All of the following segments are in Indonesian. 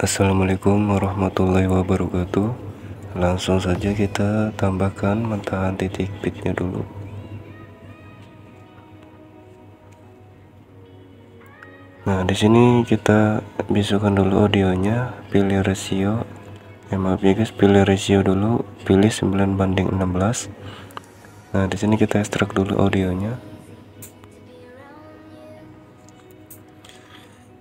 Assalamualaikum warahmatullahi wabarakatuh. Langsung saja kita tambahkan mentahan titik pitnya dulu. Nah, di sini kita bisukan dulu audionya, pilih rasio. Maaf ya guys, pilih rasio dulu, pilih 9:16. Nah, di sini kita ekstrak dulu audionya.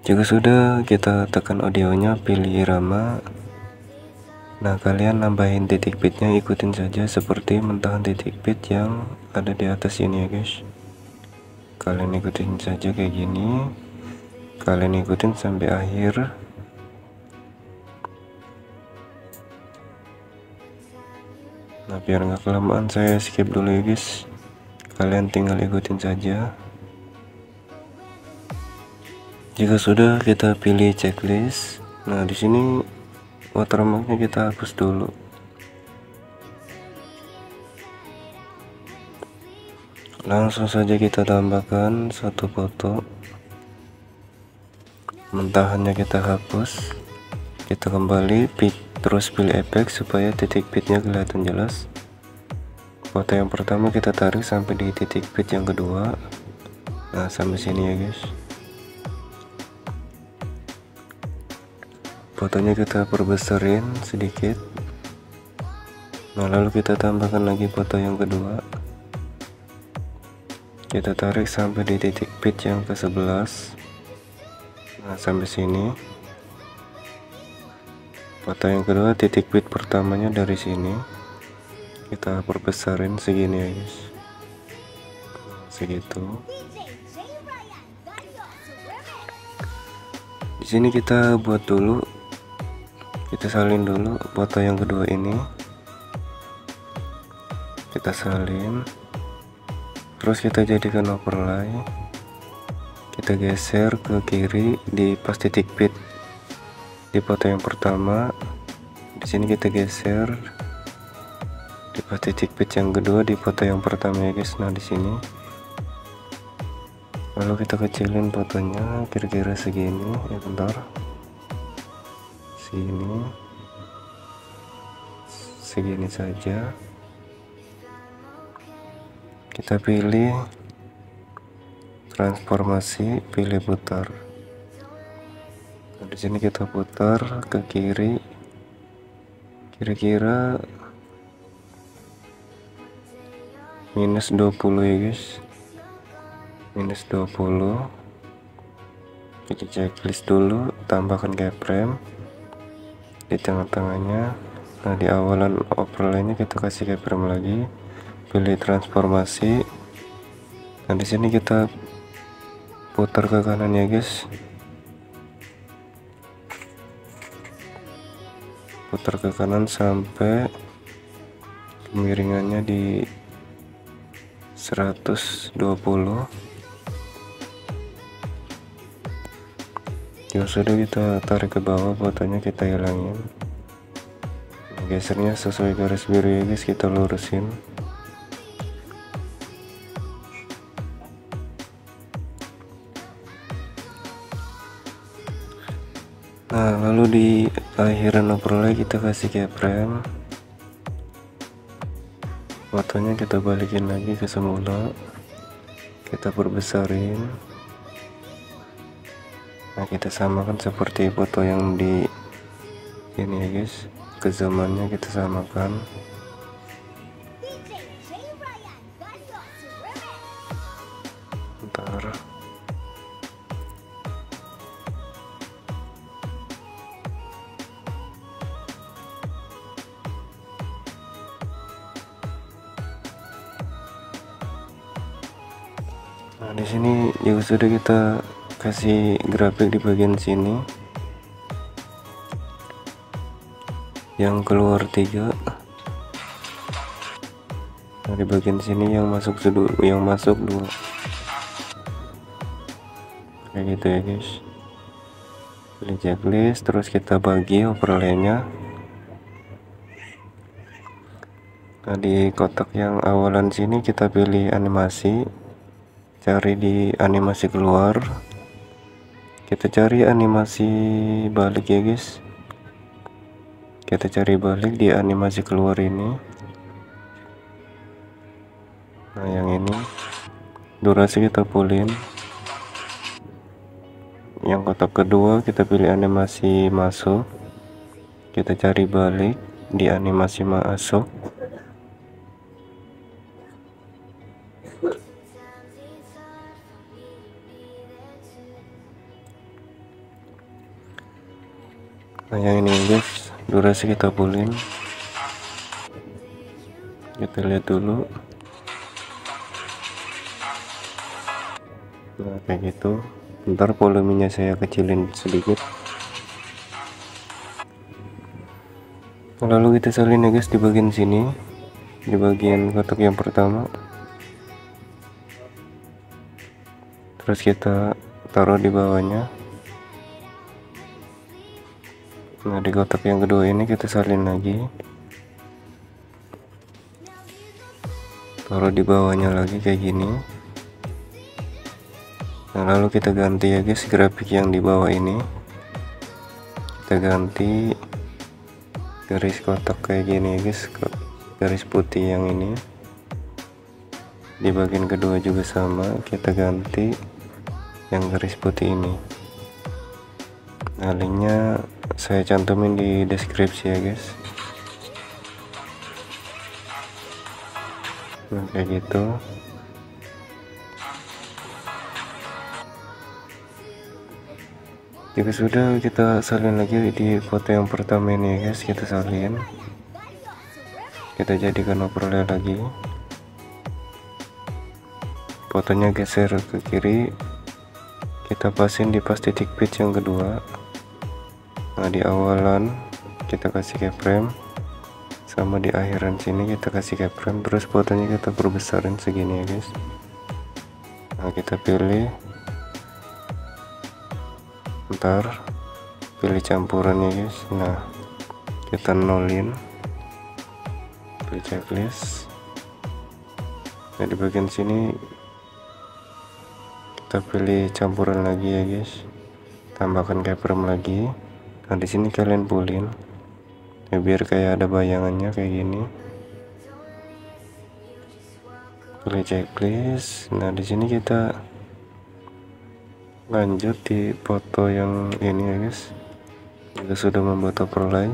Jika sudah, kita tekan audionya, pilih irama. Nah, kalian nambahin titik pitnya, ikutin saja seperti mentahan titik pit yang ada di atas ini ya guys. Kalian ikutin saja kayak gini, kalian ikutin sampai akhir. Nah, biar nggak kelamaan saya skip dulu ya guys, kalian tinggal ikutin saja. Jika sudah, kita pilih checklist. Nah, di sini watermarknya kita hapus dulu. Langsung saja kita tambahkan satu foto. Mentahannya kita hapus. Kita kembali terus pilih efek supaya titik pitnya kelihatan jelas. Foto yang pertama kita tarik sampai di titik pit yang kedua. Nah, sampai sini ya guys. Fotonya kita perbesarin sedikit. Nah, lalu kita tambahkan lagi foto yang kedua. Kita tarik sampai di titik pit yang ke-11. Nah, sampai sini. Foto yang kedua, titik pit pertamanya dari sini. Kita perbesarin segini ya guys. Segitu. Di sini kita buat dulu. Kita salin dulu foto yang kedua ini, kita salin, terus kita jadikan overlay, kita geser ke kiri di pas titik pit di foto yang pertama. Di sini kita geser di pas titik pit yang kedua di foto yang pertama ya guys. Nah, di sini lalu kita kecilin fotonya kira-kira segini ya, bentar. Sini segini saja. Kita pilih transformasi, pilih putar. Nah, di sini kita putar ke kiri kira-kira -20 ya guys, -20. Kita checklist dulu, tambahkan keyframe di tengah-tengahnya. Nah, di awalan overlaynya kita kasih keyframe lagi, pilih transformasi. Nah, di sini kita putar ke kanan ya guys, putar ke kanan sampai kemiringannya di 120. Jika sudah, kita tarik ke bawah, fotonya kita hilangin. Gesernya sesuai garis biru ya guys, kita lurusin. Nah, lalu di akhiran overlay kita kasih keyframe, fotonya kita balikin lagi ke semula, kita perbesarin. Nah, kita samakan seperti foto yang di ini ya guys, kezamannya kita samakan. Bentar. Nah, di sini juga sudah kita kasih grafik di bagian sini yang keluar 3. Nah, di bagian sini yang masuk 2, kayak gitu ya guys. Pilih checklist, terus kita bagi overlaynya. Nah, di kotak yang awalan sini kita pilih animasi, cari di animasi keluar, kita cari animasi balik ya guys. Kita cari balik di animasi keluar ini. Nah yang ini durasi kita fullin. Yang kotak kedua kita pilih animasi masuk, kita cari balik di animasi masuk. Nah yang ini guys, durasi kita fullin. Kita lihat dulu. Nah kayak gitu. Ntar volumenya saya kecilin sedikit. Lalu kita salin ya guys di bagian sini, di bagian kotak yang pertama. Terus kita taruh di bawahnya. Nah di kotak yang kedua ini kita salin lagi, taruh di bawahnya lagi kayak gini. Nah lalu kita ganti ya guys grafik yang di bawah ini, kita ganti garis kotak kayak gini ya guys, garis putih yang ini. Di bagian kedua juga sama, kita ganti yang garis putih ini. Nah linknya saya cantumin di deskripsi ya guys. Nah kayak gitu. Jika sudah, kita salin lagi di foto yang pertama ini ya guys, kita salin, kita jadikan overlay lagi. Fotonya geser ke kiri, kita pasin di pas titik pitch yang kedua. Nah di awalan kita kasih keyframe, sama di akhiran sini kita kasih keyframe. Terus fotonya kita perbesarin segini ya guys. Nah kita pilih, ntar pilih campurannya guys. Nah kita nolin, pilih checklist. Nah di bagian sini kita pilih campuran lagi ya guys, tambahkan keyframe lagi. Nah di sini kalian pulin ya biar kayak ada bayangannya kayak gini. Pilih checklist. Nah di sini kita lanjut di foto yang ini ya guys. Kita sudah membuat overlay.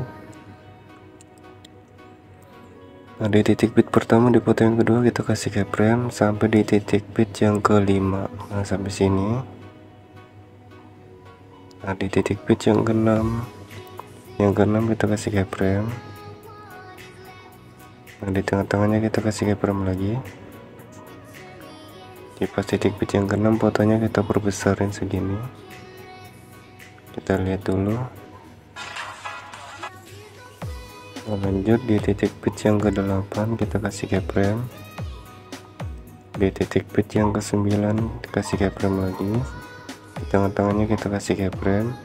Nah di titik bit pertama di foto yang kedua kita kasih keyframe sampai di titik bit yang kelima. Nah sampai sini. Nah di titik bit yang keenam kita kasih keyframe. Nah di tengah-tengahnya kita kasih keyframe lagi. Di pas titik bit yang keenam fotonya kita perbesarin segini. Kita lihat dulu. Nah, lanjut di titik bit yang ke-8 kita kasih keyframe. Di titik bit yang ke-9 kasih keyframe lagi. Di tengah-tengahnya kita kasih keyframe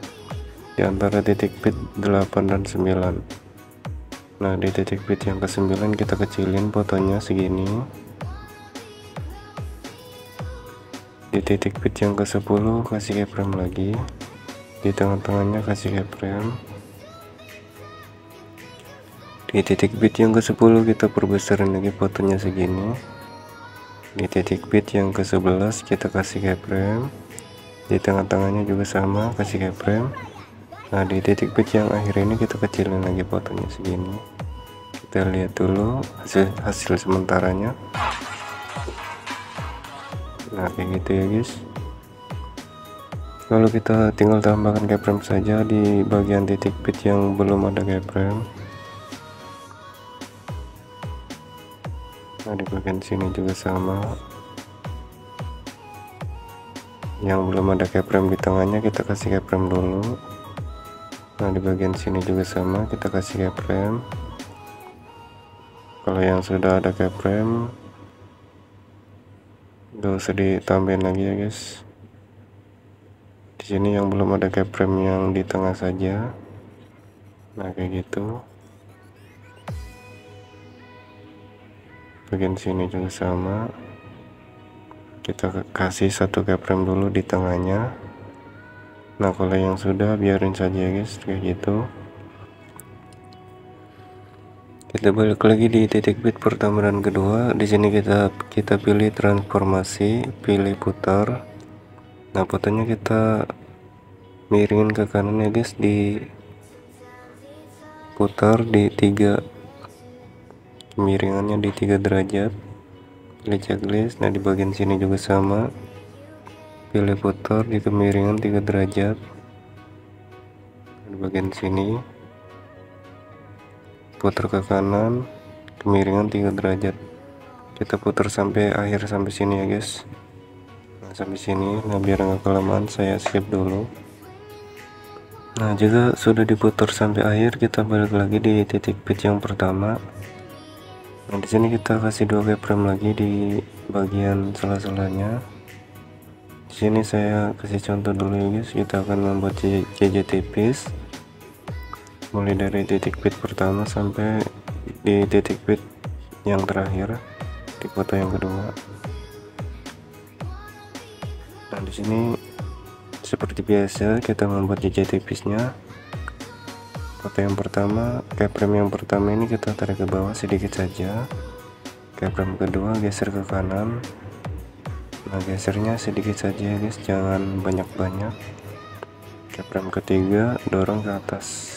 di antara titik bit 8 dan 9. Nah di titik bit yang ke-9 kita kecilin fotonya segini. Di titik bit yang ke-10 kasih keyframe lagi. Di tengah-tengahnya kasih keyframe. Di titik bit yang ke-10 kita perbesarin lagi fotonya segini. Di titik bit yang ke-11 kita kasih keyframe. Di tengah-tengahnya juga sama, kasih keyframe. Nah di titik bit yang akhir ini kita kecilin lagi fotonya segini. Kita lihat dulu hasil sementaranya. Nah kayak gitu ya guys. Lalu kita tinggal tambahkan keyframe saja di bagian titik bit yang belum ada keyframe. Nah di bagian sini juga sama, yang belum ada keyframe di tengahnya kita kasih keyframe dulu. Nah di bagian sini juga sama, kita kasih keyframe. Kalau yang sudah ada keyframe gak usah ditambahin lagi ya guys. Di sini yang belum ada keyframe yang di tengah saja. Nah kayak gitu. Bagian sini juga sama, kita kasih satu keyframe dulu di tengahnya. Nah kalau yang sudah biarin saja ya guys, kayak gitu. Kita balik lagi di titik bit pertama dan kedua. Di sini kita pilih transformasi, pilih putar. Nah, putarnya kita miringin ke kanan ya guys, diputar di 3, kemiringannya di 3 derajat. Pilih checklist. Nah, di bagian sini juga sama, pilih putar di kemiringan 3 derajat. Di bagian sini putar ke kanan, kemiringan 3 derajat. Kita putar sampai akhir, sampai sini ya guys. Nah, sampai sini. Nah, biar nggak kelamaan saya skip dulu. Nah, jika sudah diputar sampai akhir, kita balik lagi di titik pitch yang pertama. Nah, di sini kita kasih 2 keyframe lagi di bagian sela-selanya. Di sini saya kasih contoh dulu ya guys. Kita akan membuat JJ tipis mulai dari titik pitch pertama sampai di titik pitch yang terakhir di foto yang kedua. Nah, di sini seperti biasa kita membuat JJ tipisnya. Foto yang pertama, keyframe yang pertama ini kita tarik ke bawah sedikit saja. Keyframe kedua geser ke kanan. Nah, gesernya sedikit saja ya guys, jangan banyak-banyak. Keyframe ketiga dorong ke atas.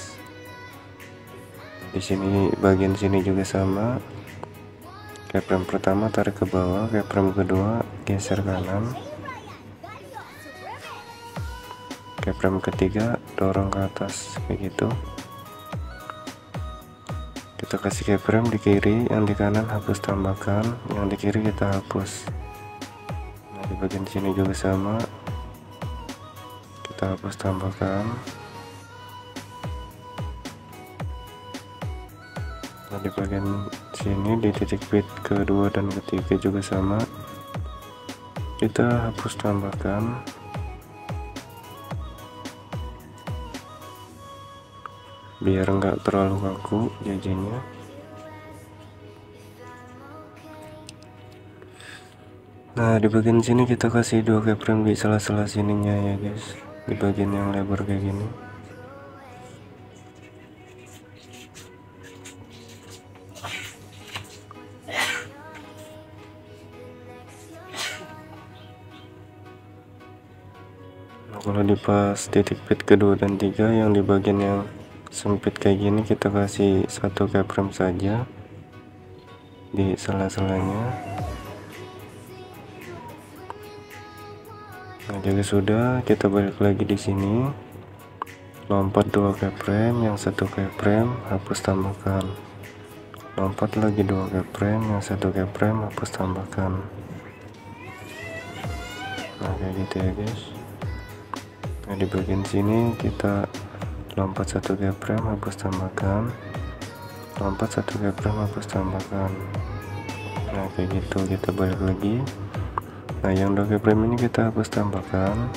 Di sini bagian sini juga sama. Keyframe pertama tarik ke bawah, keyframe kedua geser kanan. Keyframe ketiga dorong ke atas kayak gitu. Kita kasih keyframe di kiri, yang di kanan hapus tambahkan, yang di kiri kita hapus. Nah, di bagian sini juga sama, kita hapus tambahkan. Nah, di bagian sini di titik bit kedua dan ketiga juga sama, kita hapus tambahkan. Biar nggak terlalu kaku jajannya. Nah, di bagian sini kita kasih 2 keyframe di sela-sela sininya ya guys, di bagian yang lebar kayak gini. Nah, kalau di pas titik bit kedua dan 3 yang di bagian yang sempit kayak gini, kita kasih 1 keyframe saja di sela-selanya. Nah, jika sudah, kita balik lagi di sini, lompat 2 keyframe, yang 1 keyframe hapus tambahkan, lompat lagi 2 keyframe, yang 1 keyframe hapus tambahkan. Nah, kayak gitu ya guys. Nah, di bagian sini kita lompat 1 keyframe hapus tambahkan, lompat 1 keyframe hapus tambahkan. Nah, kayak gitu. Kita balik lagi. Nah, yang 2 keyframe ini kita hapus tambahkan,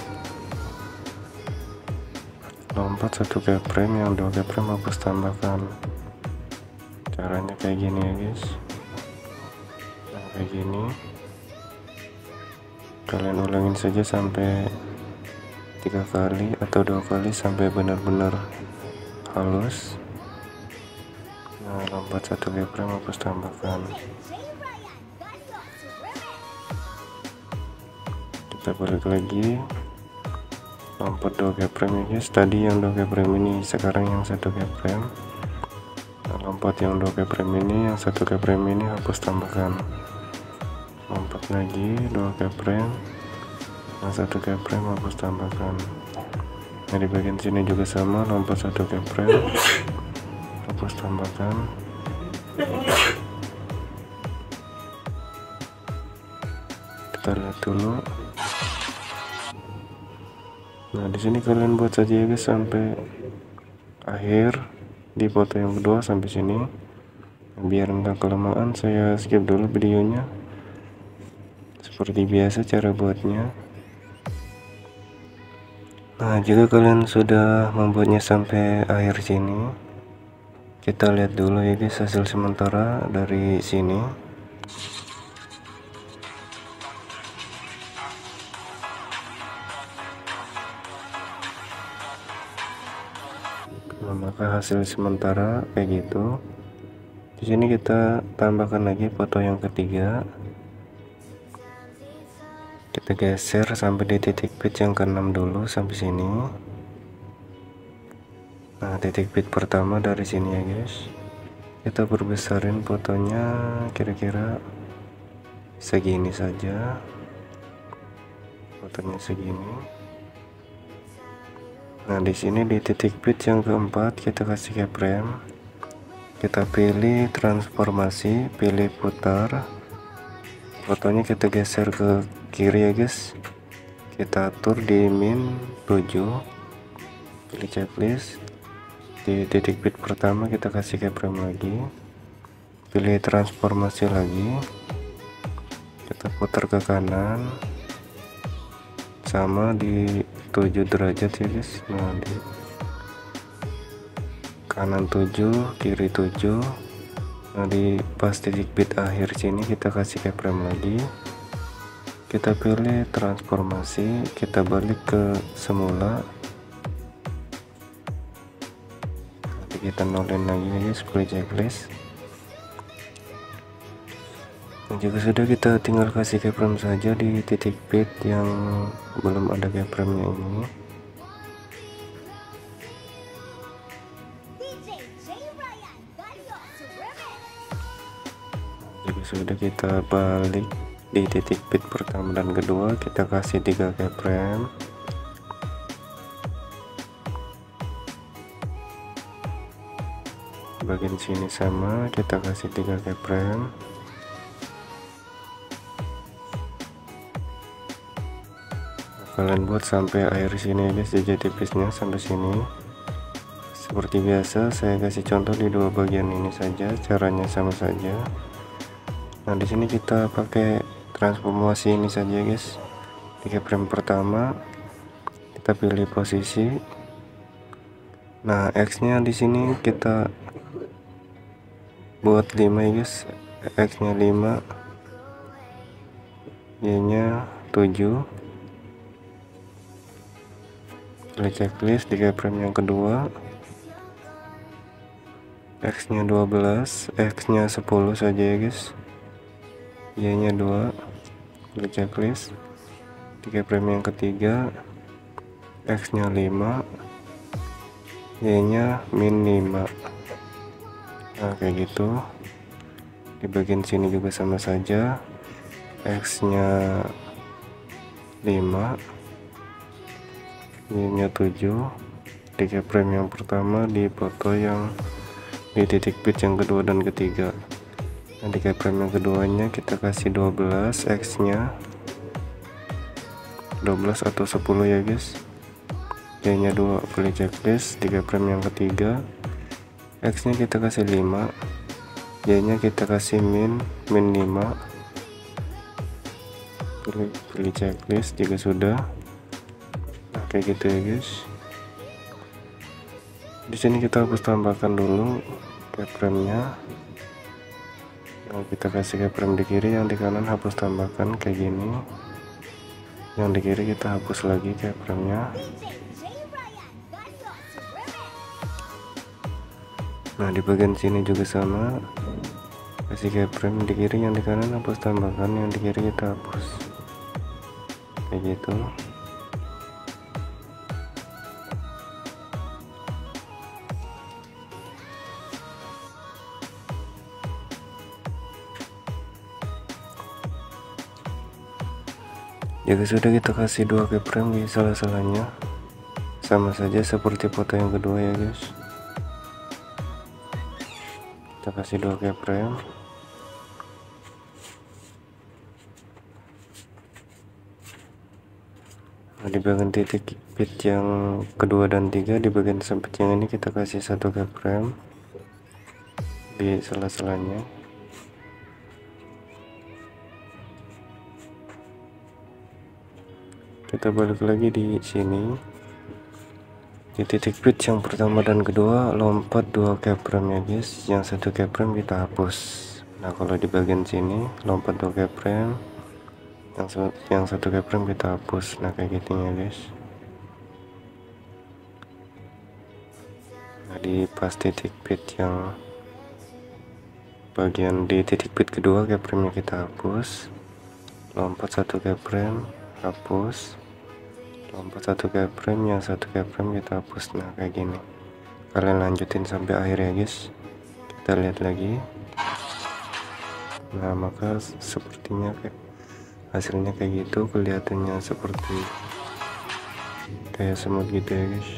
lompat 1 keyframe, yang 2 keyframe hapus tambahkan. Caranya kayak gini ya guys. Nah, kayak gini kalian ulangin saja sampai 3 kali atau 2 kali sampai benar-benar halus. Nah, lompat 1 keyframe hapus tambahkan. Kita balik lagi, lompat 2 keyframe ya guys. Tadi yang 2 keyframe ini, sekarang yang 1 keyframe. Nah, lompat yang 2 keyframe ini, yang 1 keyframe ini hapus tambahkan. Lompat lagi 2 keyframe, yang 1 keyframe hapus tambahkan. Nah, di bagian sini juga sama, lompat 1 keyframe hapus tambahkan. Kita lihat dulu. Nah, di sini kalian buat saja ya guys sampai akhir di foto yang kedua sampai sini. Biar enggak kelamaan, saya skip dulu videonya. Seperti biasa cara buatnya. Nah, jika kalian sudah membuatnya sampai akhir sini, kita lihat dulu ya guys hasil sementara dari sini. Nah, maka hasil sementara kayak gitu. Di Di sini kita tambahkan lagi foto yang ketiga. Kita geser sampai di titik pitch yang ke-6 dulu sampai sini. Nah, titik pitch pertama dari sini ya guys. Kita perbesarin fotonya kira-kira segini saja. Fotonya segini. Nah, di sini di titik pitch yang keempat kita kasih keyframe. Kita pilih transformasi, pilih putar. Fotonya kita geser ke kiri ya guys. Kita atur di min 7. Pilih checklist. Di titik pitch pertama kita kasih keyframe lagi. Pilih transformasi lagi. Kita putar ke kanan. Sama di 7 derajat ya guys. Nah, di kanan 7, kiri 7. Nah, di pas titik pitch akhir sini kita kasih keyframe lagi. Kita pilih transformasi, kita balik ke semula. Nanti kita nolin lagi ya guys, pilih checklist. Dan jika sudah, kita tinggal kasih keyframe saja di titik pitch yang belum ada keyframe-nya ini. Jika sudah, kita balik di titik pitch pertama dan kedua, kita kasih 3 keyframe. Bagian sini sama, kita kasih 3 keyframe. Kalian buat sampai akhir sini ya guys, jejak tipisnya sampai sini. Seperti biasa saya kasih contoh di dua bagian ini saja, caranya sama saja. Nah, di sini kita pakai transformasi ini saja guys. Di keyframe pertama kita pilih posisi. Nah, X-nya di sini kita buat 5 ya guys. X-nya 5, Y-nya 7. Pilih checklist di keyframe yang kedua. X-nya 12, X-nya 10 saja ya guys. Y-nya 2. Pilih checklist di keyframe yang ketiga. X-nya 5, Y-nya min 5. Nah, kayak gitu. Di bagian sini juga sama saja. X-nya 5, Y-nya 7. Di keyframe yang pertama, di foto yang di titik pitch yang kedua dan ketiga. Nah, di keyframe yang keduanya kita kasih 12, X-nya 12 atau 10 ya guys. Y-nya 2, pilih checklist di keyframe yang ketiga. X-nya kita kasih 5, Y-nya kita kasih min 5. Pilih checklist jika sudah. Nah, kayak gitu ya guys. Di sini kita hapus tambahkan dulu keyframe-nya. Nah, kita kasih keyframe di kiri, yang di kanan hapus tambahkan kayak gini. Yang di kiri kita hapus lagi keyframe-nya. Nah, di bagian sini juga sama, kasih keyframe di kiri, yang di kanan hapus tambahkan, yang di kiri kita hapus kayak gitu. Jika sudah, kita kasih 2 keyframe di salah-salahnya, sama saja seperti foto yang kedua ya guys. Kita kasih 2 keyframe. Nah, di bagian titik pitch yang kedua dan 3, di bagian sempit yang ini kita kasih 1 keyframe di sela-selanya. Kita balik lagi di sini, di titik pitch yang pertama dan kedua, lompat 2 keyframe ya guys. Yang 1 keyframe kita hapus. Nah, kalau di bagian sini lompat 2 keyframe, yang 1 keyframe kita hapus. Nah, kayak gitu ya guys. Nah, di pas titik pitch yang bagian di titik bit kedua keyframe nya kita hapus, lompat satu keyframe, hapus, lompat satu keyframe, yang satu keyframe kita hapus. Nah kayak gini, kalian lanjutin sampai akhir ya guys. Kita lihat lagi. Nah maka sepertinya kayak hasilnya kayak gitu, kelihatannya seperti kayak semut gitu ya guys.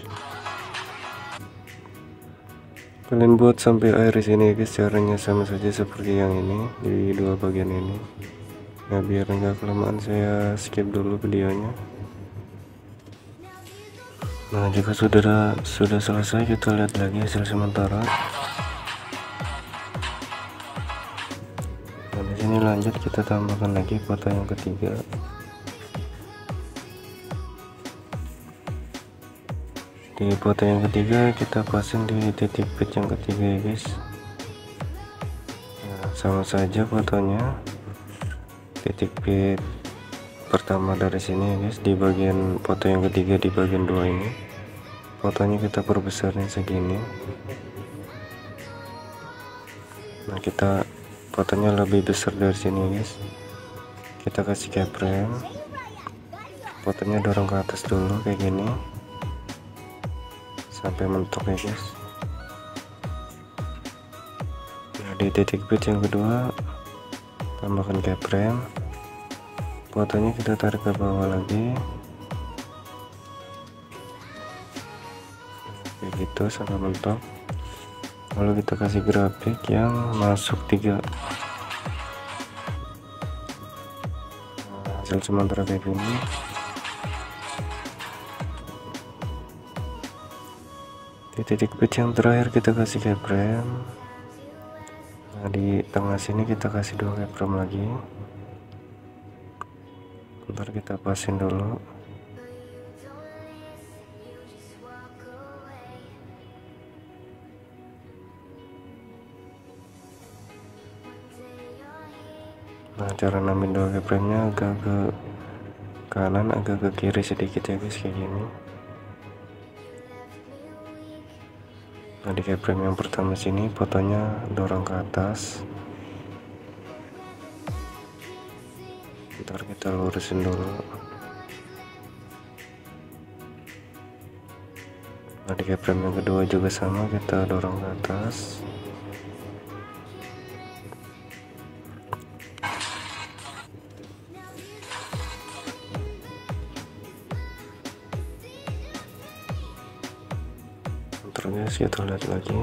Kalian buat sampai akhir sini ya guys, caranya sama saja seperti yang ini di dua bagian ini. Nah biar enggak kelamaan saya skip dulu videonya. Nah jika sudah selesai, kita lihat lagi hasil sementara. Nah di sini lanjut kita tambahkan lagi foto yang ketiga. Di foto yang ketiga kita pasang di titik bit yang ketiga ya guys. Nah, sama saja fotonya. Titik bit pertama dari sini ya guys, di bagian foto yang ketiga di bagian dua ini. Fotonya kita perbesarnya segini. Nah kita fotonya lebih besar dari sini ya guys. Kita kasih keyframe, fotonya dorong ke atas dulu kayak gini sampai mentok ya guys. Nah di titik bit yang kedua tambahkan keyframe, fotonya kita tarik ke bawah lagi kayak gitu sampai mentok. Lalu kita kasih grafik yang masuk 3. Nah, hasil sementara kayak gini. Di titik bit yang terakhir kita kasih keyframe. Nah di tengah sini kita kasih 2 keyframe lagi. Bentar kita pasin dulu. Nah cara nambahin 2 keyframe nya agak ke kanan, agak ke kiri sedikit ya guys, kayak gini. Nah di keyframe yang pertama sini fotonya dorong ke atas. Ntar kita lurusin dulu. Nah di keyframe yang kedua juga sama, kita dorong ke atas. Terus kita lihat lagi.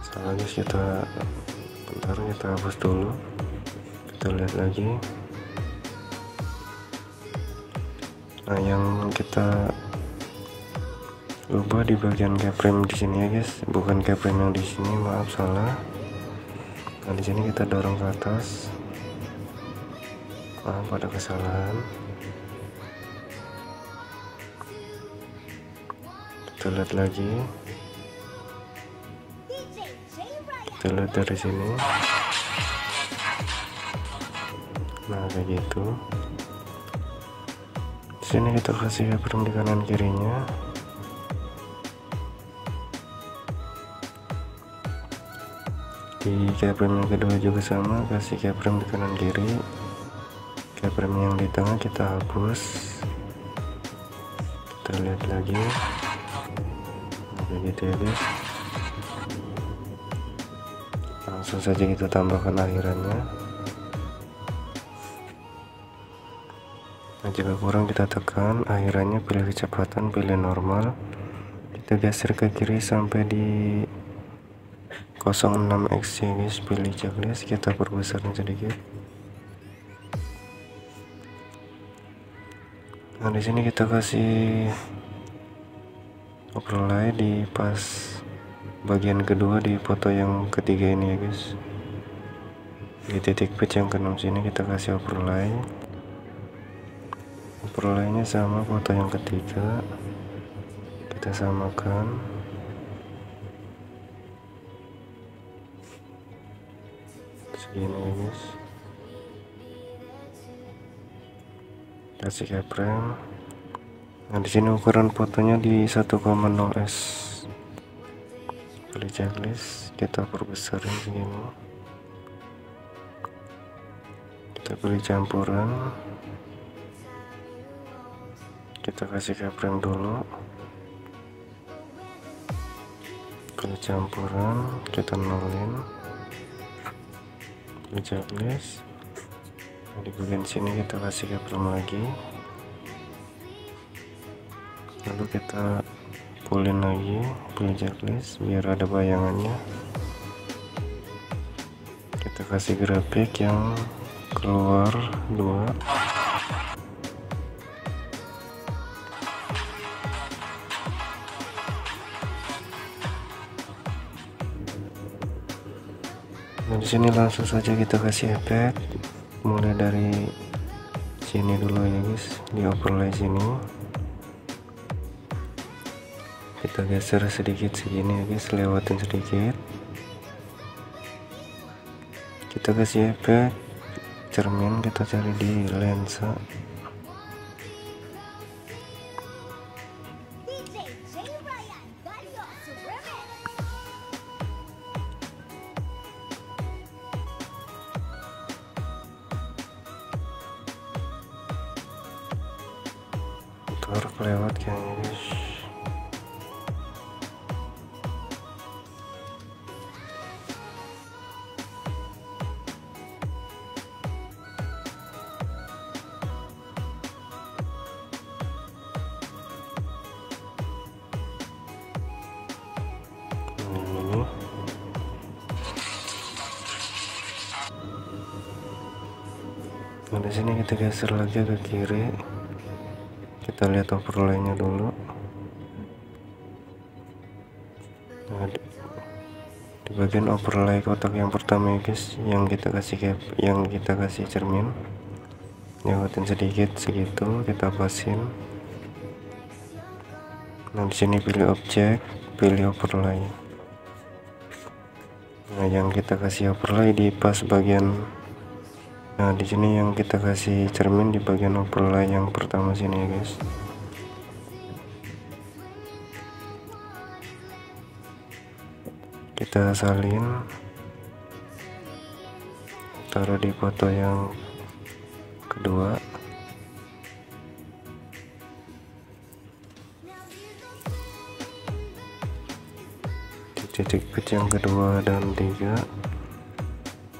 Salah guys, kita bentar, kita hapus dulu. Kita lihat lagi. Nah yang kita ubah di bagian keyframe di sini ya guys, bukan keyframe yang di sini, maaf salah. Nah di sini kita dorong ke atas. Maaf ada kesalahan. Kita lihat lagi. Kita lihat dari sini. Nah kayak gitu. Di sini kita kasih keyframe di kanan kirinya. Di keyframe yang kedua juga sama, kasih keyframe di kanan kiri. Keyframe yang di tengah kita hapus. Kita lihat lagi. Kayak gitu ya guys. Langsung saja kita tambahkan akhirannya. Nah jika kurang kita tekan akhirannya, pilih kecepatan, pilih normal, kita geser ke kiri sampai di 06x ya guys, pilih checklist, kita perbesarnya sedikit. Nah di sini kita kasih overlay di pas bagian kedua di foto yang ketiga ini ya guys. Di titik pitch yang ke-6 sini kita kasih overlay. Overlaynya sama foto yang ketiga, kita samakan. Segini ya guys. Kasih keyframe. Nah di sini ukuran fotonya di 1,0s. pilih checklist, kita perbesarin segini, kita pilih campuran, kita kasih keyframe dulu, pilih campuran, kita nolin, pilih checklist. Di bagian sini kita kasih keyframe lagi, lalu kita pulin lagi, pilih checklist biar ada bayangannya, kita kasih grafik yang keluar 2, nah di sini langsung saja kita kasih efek, mulai dari sini dulu ya guys, di overlay sini kita geser sedikit segini ya guys, lewatin sedikit, kita kasih efek cermin, kita cari di lensa, motor kelewat kayaknya guys. Ini nah di sini kita geser lagi ke kiri, kita lihat overlaynya dulu. Nah, di bagian overlay kotak yang pertama ya guys, yang kita kasih cermin, lewatin sedikit segitu, kita pasin. Nah di sini pilih objek, pilih overlay. Nah yang kita kasih overlay di pas bagian, nah di sini yang kita kasih cermin di bagian overlay yang pertama sini ya guys. Kita salin, taruh di foto yang kedua, di titik pitch yang kedua dan 3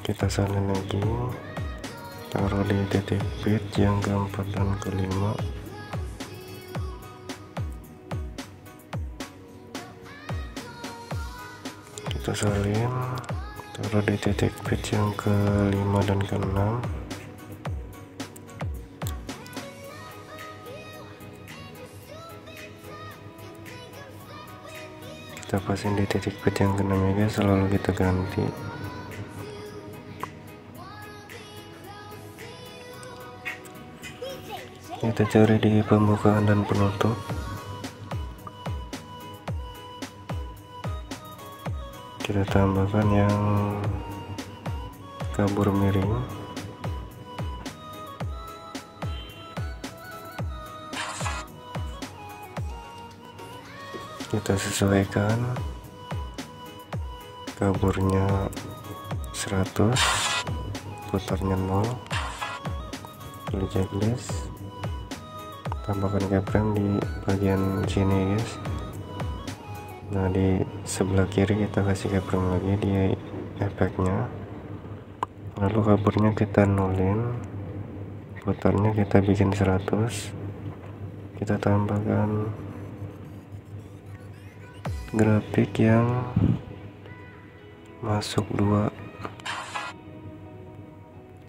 kita salin lagi, taruh di titik pitch yang keempat dan kelima, kita salin, taruh di titik pitch yang kelima dan keenam, kita pasin di titik pitch yang keenam ya guys, selalu kita ganti. Kita cari di pembukaan dan penutup, kita tambahkan yang kabur miring, kita sesuaikan kaburnya 100, putarnya 0, pilih checklist, tambahkan keyframe di bagian sini guys. Nah di sebelah kiri kita kasih keyframe lagi di efeknya, lalu kaburnya kita nolin, putarnya kita bikin 100, kita tambahkan grafik yang masuk 2,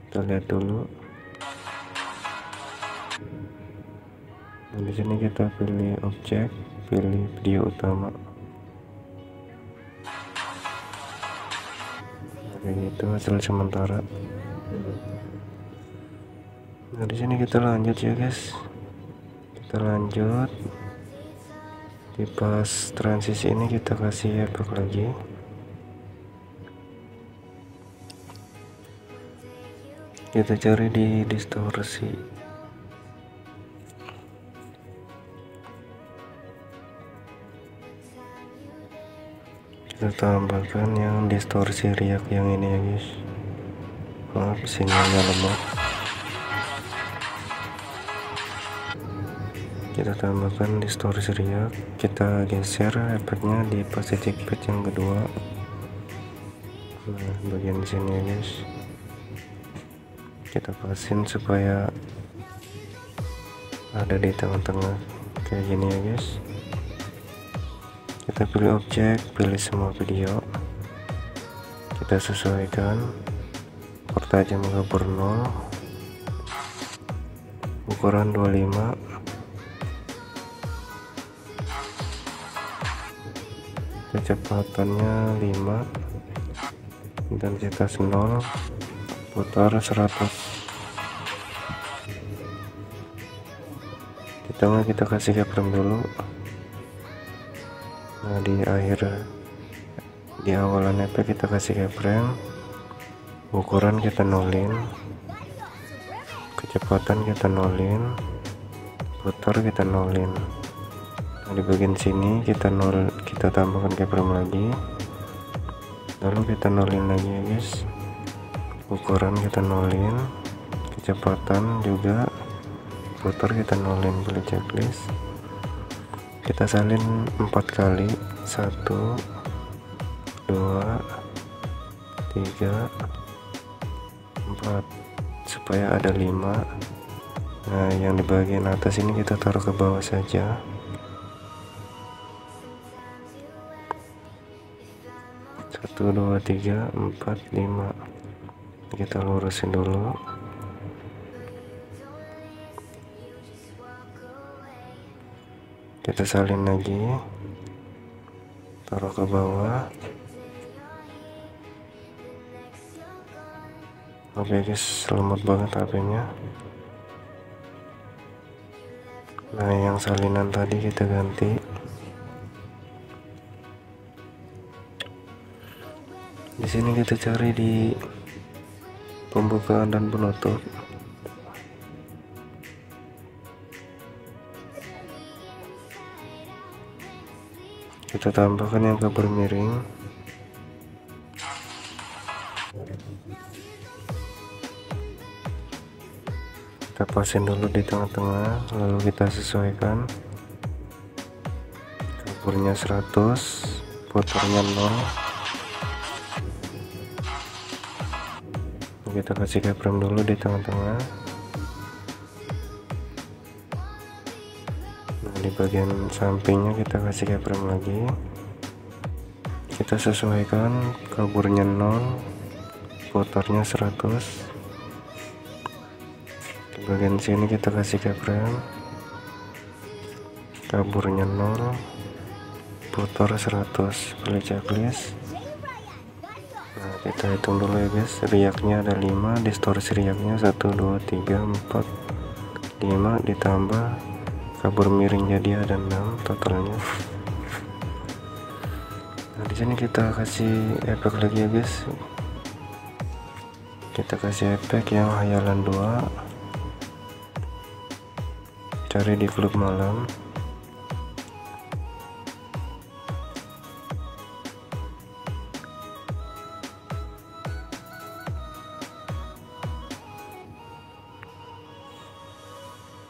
kita lihat dulu. Nah, di sini kita pilih objek, pilih video utama, kayak gitu hasil sementara. Nah di sini kita lanjut ya guys, kita lanjut di pas transisi ini kita kasih efek lagi, kita cari di distorsi, kita tambahkan yang distorsi riak yang ini ya guys. Maaf sinyalnya lemah. Kita tambahkan distorsi riak, kita geser efeknya di positive pitch yang kedua. Nah, bagian sini ya guys, kita pasin supaya ada di tengah-tengah kayak gini ya guys. Kita pilih objek, pilih semua video, kita sesuaikan port tajam ke 0, ukuran 25, kecepatannya 5, intensitas 0, putar 100. Di tengah kita kasih keyframe dulu. Nah, di awalan efek kita kasih keyframe, ukuran kita nolin, kecepatan kita nolin, putar kita nolin. Nah, di bagian sini kita tambahkan keyframe lagi, lalu kita nolin lagi ya guys. Ukuran kita nolin, kecepatan juga, putar kita nolin. Pilih checklist, kita salin 4 kali, 1 2 3 4 supaya ada 5. Nah, yang di bagian atas ini kita taruh ke bawah saja. Satu, 2, 3, 4, 5. Kita lurusin dulu. Kita salin lagi, taruh ke bawah. Oke guys, lemot banget HP-nya. Nah, yang salinan tadi kita ganti. Di sini kita cari di pembukaan dan penutup. Kita tambahkan yang kabel miring. Kita pasin dulu di tengah-tengah, lalu kita sesuaikan. Kabelnya 100, putarnya 0. Kita kasih keyframe dulu di tengah-tengah. Di bagian sampingnya kita kasih keyframe lagi, kita sesuaikan kaburnya 0, putarnya 100. Di bagian sini kita kasih keyframe, kaburnya 0, putar 100. Pilih checklist. Nah, kita hitung dulu ya guys, riaknya ada 5, distorsi riaknya 1 2 3 4 5, ditambah kabur miring jadi ada 6 totalnya. Nah, di sini kita kasih efek lagi ya guys. Kita kasih efek yang hayalan 2. Cari di klub malam.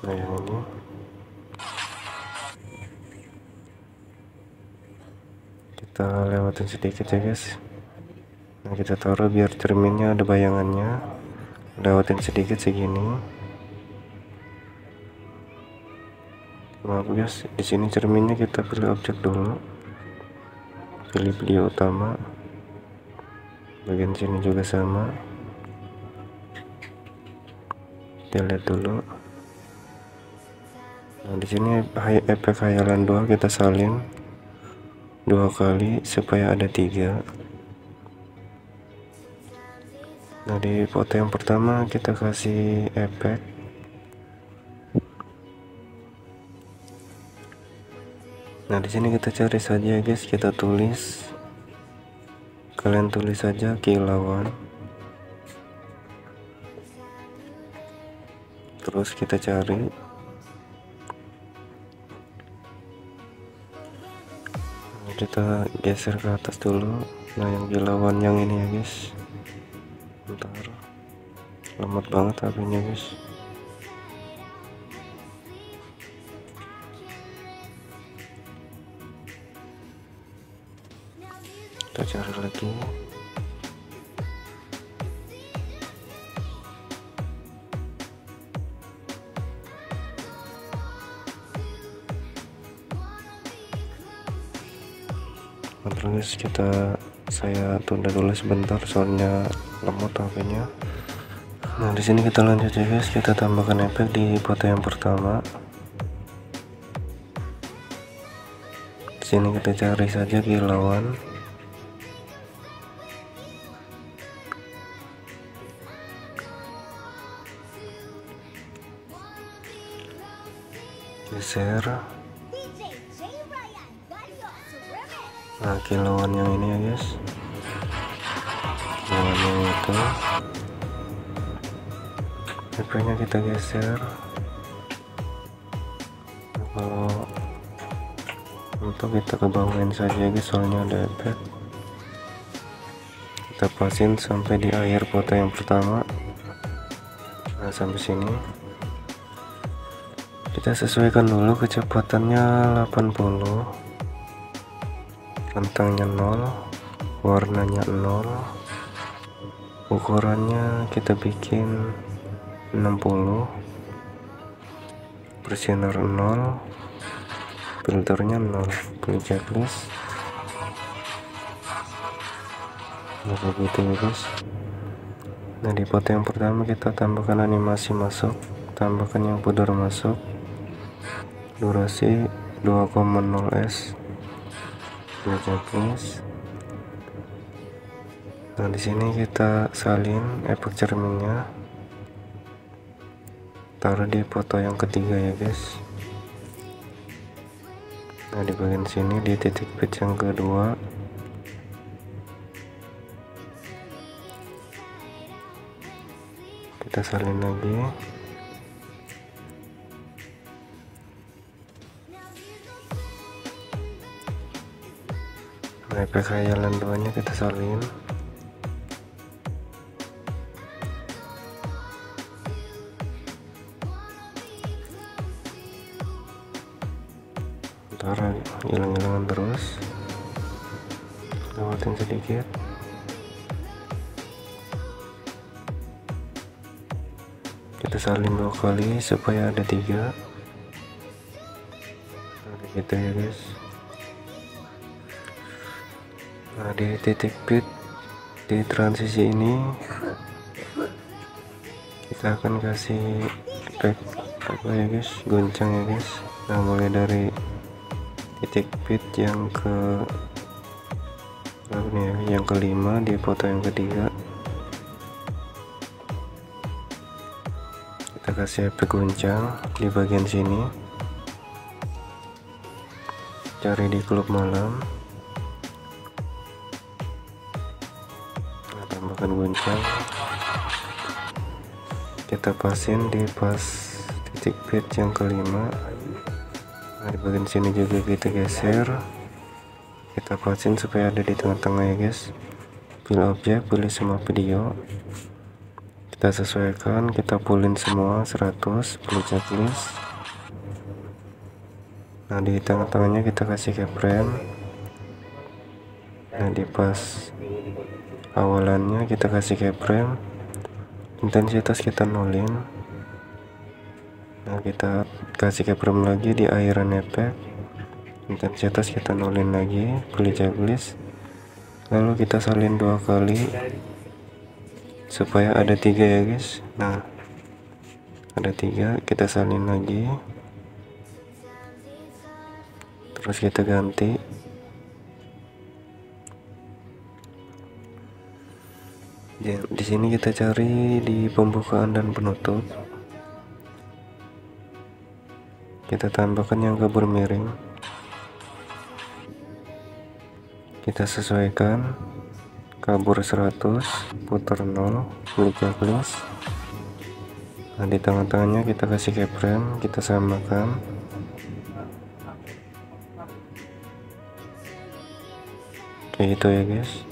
Nah, yang ini kita lewatin sedikit ya guys. Nah, kita taruh biar cerminnya ada bayangannya, lewatin sedikit segini. Maaf guys, di sini cerminnya kita pilih objek dulu, pilih video utama, bagian sini juga sama, kita lihat dulu. Nah, di sini efek hayalan 2 kita salin 2 kali supaya ada 3. Nah, di foto yang pertama kita kasih efek. Nah, di sini kita cari saja guys, kita tulis, kalian tulis saja kilauan, terus kita cari kita geser ke atas dulu. Nah yang kilauan yang ini ya guys, bentar, lemot banget HP-nya guys. Kita cari lagi. Terus saya tunda dulu sebentar soalnya lemot HP-nya. Nah di sini kita lanjut ya guys, kita tambahkan efek di foto yang pertama. Di sini kita cari saja kilauan. Geser. Nah kilauan yang ini ya guys, kilauan yang itu, efeknya kita geser. Kalau untuk kita kebawain saja guys, soalnya ada efek. Kita pasin sampai di akhir foto yang pertama. Nah sampai sini kita sesuaikan dulu kecepatannya 80, rentangnya 0, warnanya 0, ukurannya kita bikin 60, bersinar 0, filternya 0, pilih checklist. Nah begitu ya guys. Nah di foto yang pertama kita tambahkan animasi masuk, tambahkan yang pudar masuk, durasi 2,0s, pilih checklist. Nah di sini kita salin efek cerminnya, taruh di foto yang ketiga ya guys. Nah di bagian sini di titik pitch yang kedua, kita salin lagi. Nah efek khayalan 2 nya kita salin. Ntar hilang-hilangan terus, lewatin sedikit. Kita salin 2 kali supaya ada 3. Nah gitu ya guys. Nah di titik pit di transisi ini kita akan kasih efek apa ya guys, goncang ya guys. Nah mulai dari titik pit yang ke berapa nih ya, yang kelima di foto yang ketiga, kita kasih efek goncang di bagian sini. Cari di klub malam, tambahkan goncang, kita pasin di pas titik pit yang kelima. Nah di bagian sini juga kita geser, kita pasin supaya ada di tengah-tengah ya guys. Pilih objek, pilih semua video, kita sesuaikan, kita fullin semua 100, pilih checklist. Nah di tengah-tengahnya kita kasih keyframe. Nah di pas awalannya kita kasih keyframe, intensitas kita nolin. Nah kita kasih keyframe lagi di akhiran efek, intensitas kita nolin lagi, pilih checklist. Lalu kita salin 2 kali supaya ada 3 ya guys. Nah ada 3, kita salin lagi, terus kita ganti. Ya, di sini kita cari di pembukaan dan penutup, kita tambahkan yang kabur miring, kita sesuaikan kabur 100, putar 0, pilih checklist. Nah di tengah-tengahnya kita kasih keyframe, kita samakan. kayak gitu ya guys.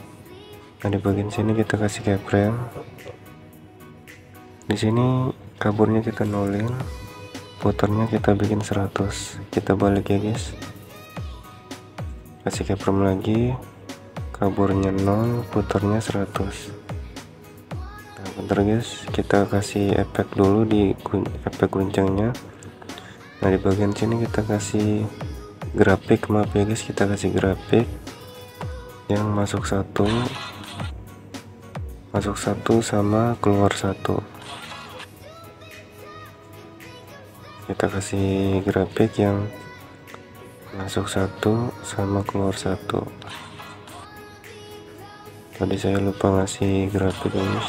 Nah di bagian sini kita kasih keyframe. Di sini kaburnya kita nolin, putarnya kita bikin 100. Kita balik ya guys, kasih keyframe lagi, kaburnya 0, putarnya 100. Nah bentar guys, kita kasih efek dulu di efek guncangnya. Nah di bagian sini kita kasih grafik, maaf ya guys, kita kasih grafik yang masuk satu sama keluar satu. Kita kasih grafik yang masuk satu sama keluar satu. Tadi saya lupa ngasih grafik guys,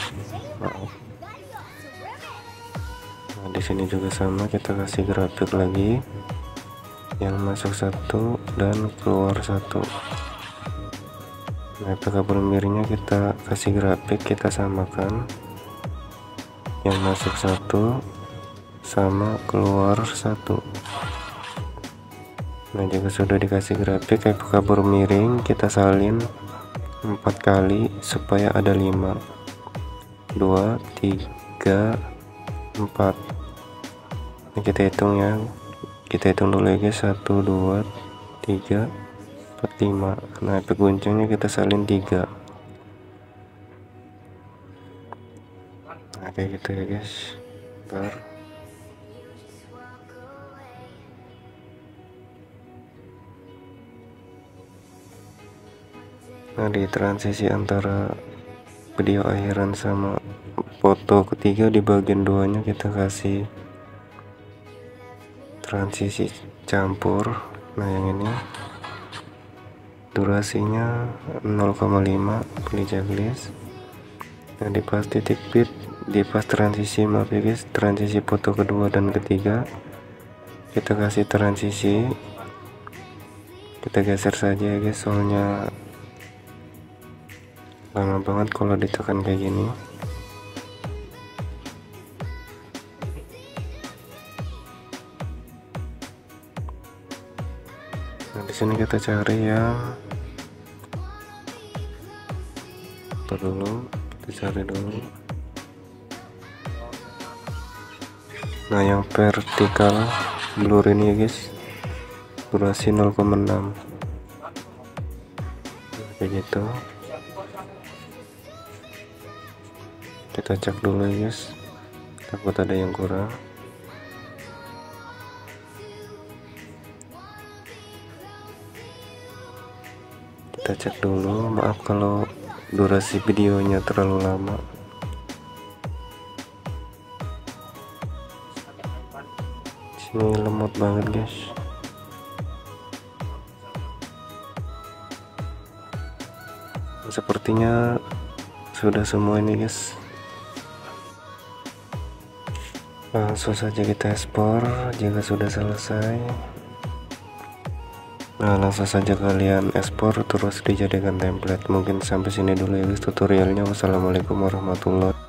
maaf. Nah di sini juga sama, kita kasih grafik lagi yang masuk satu dan keluar satu. Nah efek kabel miringnya kita kasih grafik, kita samakan yang masuk satu sama keluar satu. Nah jika sudah dikasih grafik efek kabel miring, kita salin 4 kali supaya ada 5, 2, 3, 4. Ini kita hitung ya, kita hitung dulu ya guys, 1, 2, 3, 4, 5. Nah efek guncangnya kita salin 3. Nah kayak gitu ya guys. Bentar. Nah di transisi antara video akhiran sama foto ketiga di bagian 2 nya kita kasih transisi campur. Nah yang ini durasinya 0,5 pilih checklist. Nah di pas titik bit, di pas transisi, maaf ya guys, transisi foto kedua dan ketiga kita kasih transisi, kita geser saja ya guys, soalnya lama banget kalau ditekan kayak gini. Nah di sini kita cari yang kita cari dulu. Nah yang vertikal blur ini ya guys, durasi 0,6 kayak gitu. Kita cek dulu ya guys, takut ada yang kurang. Kita cek dulu, maaf kalau durasi videonya terlalu lama. Sini lemot banget guys. Sepertinya sudah semua ini guys. Langsung saja kita ekspor jika sudah selesai. Nah langsung saja kalian ekspor terus dijadikan template. Mungkin sampai sini dulu ya guys tutorialnya. Wassalamualaikum warahmatullahi wabarakatuh.